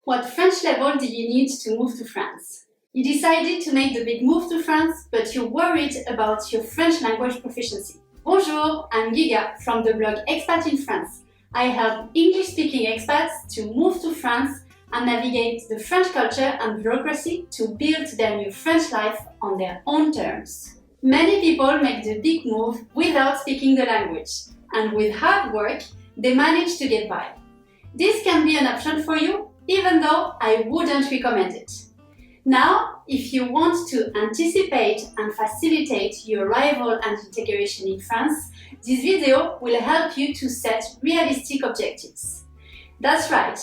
What French level do you need to move to France? You decided to make the big move to France, but you're worried about your French language proficiency. Bonjour, I'm Giga from the blog Expat in France. I help English-speaking expats to move to France and navigate the French culture and bureaucracy to build their new French life on their own terms. Many people make the big move without speaking the language, and with hard work, they manage to get by. This can be an option for you, even though I wouldn't recommend it. Now, if you want to anticipate and facilitate your arrival and integration in France, this video will help you to set realistic objectives. That's right,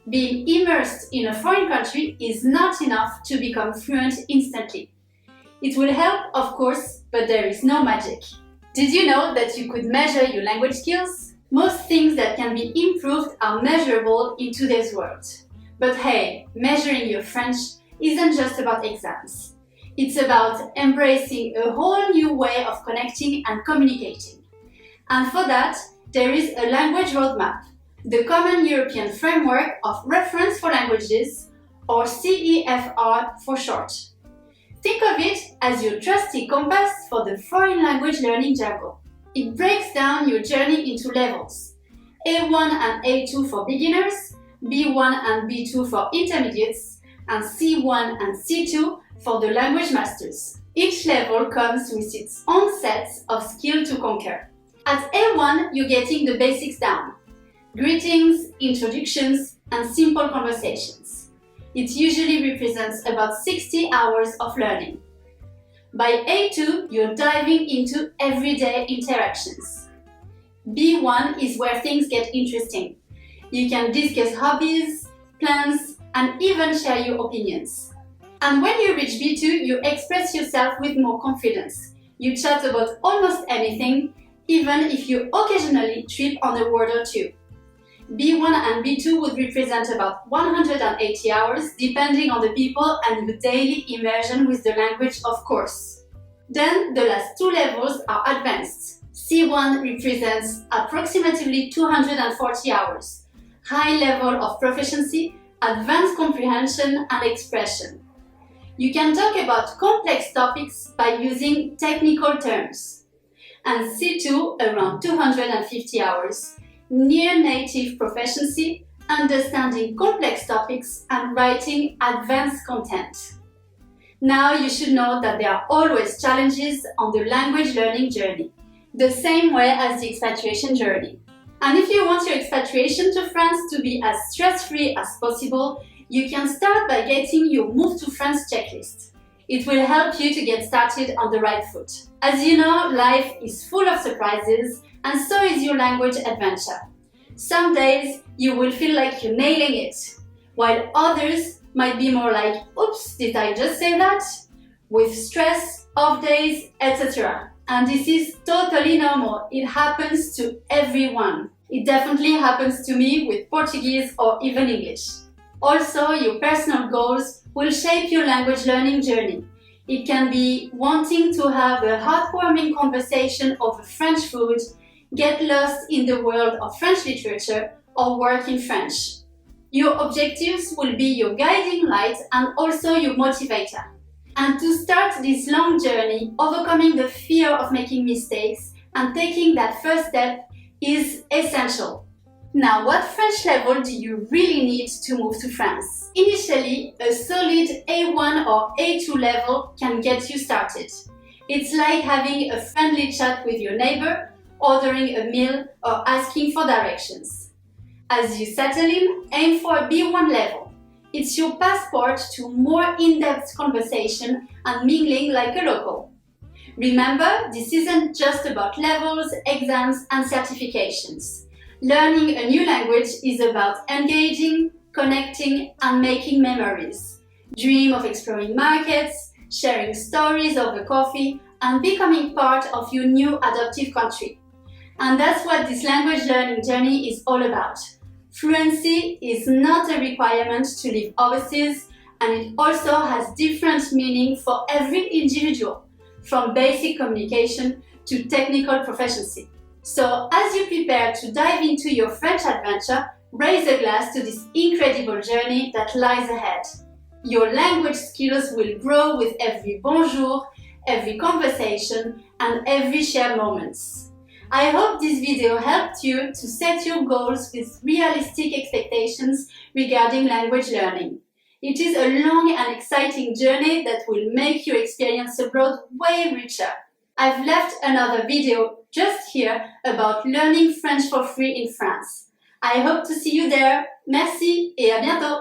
being immersed in a foreign country is not enough to become fluent instantly. It will help, of course, but there is no magic. Did you know that you could measure your language skills? Most things that can be improved are measurable in today's world. But hey, measuring your French isn't just about exams. It's about embracing a whole new way of connecting and communicating. And for that, there is a language roadmap, the Common European Framework of Reference for Languages, or CEFR for short. Think of it as your trusty compass for the foreign language learning jargon. It breaks down your journey into levels: A1 and A2 for beginners, B1 and B2 for intermediates, and C1 and C2 for the language masters. Each level comes with its own sets of skills to conquer. At A1, you're getting the basics down: greetings, introductions, and simple conversations. It usually represents about 60 hours of learning. By A2, you're diving into everyday interactions. B1 is where things get interesting. You can discuss hobbies, plans, and even share your opinions. And when you reach B2, you express yourself with more confidence. You chat about almost anything, even if you occasionally trip on a word or two. B1 and B2 would represent about 180 hours, depending on the people and your daily immersion with the language, of course. Then the last two levels are advanced. C1 represents approximately 240 hours. High level of proficiency, advanced comprehension and expression. You can talk about complex topics by using technical terms. And C2, around 250 hours, near native proficiency, understanding complex topics and writing advanced content. Now you should know that there are always challenges on the language learning journey, the same way as the expatriation journey. And if you want your expatriation to France to be as stress-free as possible, you can start by getting your Move to France checklist. It will help you to get started on the right foot. As you know, life is full of surprises, and so is your language adventure. Some days you will feel like you're nailing it, while others might be more like, oops, did I just say that? With stress, off days, etc. And this is totally normal. It happens to everyone. It definitely happens to me with Portuguese or even English. Also, your personal goals will shape your language learning journey. It can be wanting to have a heartwarming conversation over French food, get lost in the world of French literature, or work in French. Your objectives will be your guiding light and also your motivator. And to start this long journey, overcoming the fear of making mistakes and taking that first step is essential. Now, what French level do you really need to move to France? Initially, a solid A1 or A2 level can get you started. It's like having a friendly chat with your neighbor, ordering a meal, or asking for directions. As you settle in, aim for a B1 level. It's your passport to more in-depth conversation and mingling like a local. Remember, this isn't just about levels, exams, and certifications. Learning a new language is about engaging, connecting, and making memories. Dream of exploring markets, sharing stories over coffee, and becoming part of your new adoptive country. And that's what this language learning journey is all about. Fluency is not a requirement to live overseas, and it also has different meaning for every individual, from basic communication to technical proficiency. So as you prepare to dive into your French adventure, Raise a glass to this incredible journey that lies ahead. Your language skills will grow with every bonjour, every conversation, and every shared moments. I hope this video helped you to set your goals with realistic expectations regarding language learning. It is a long and exciting journey that will make your experience abroad way richer. I've left another video just here about learning French for free in France. I hope to see you there. Merci et à bientôt!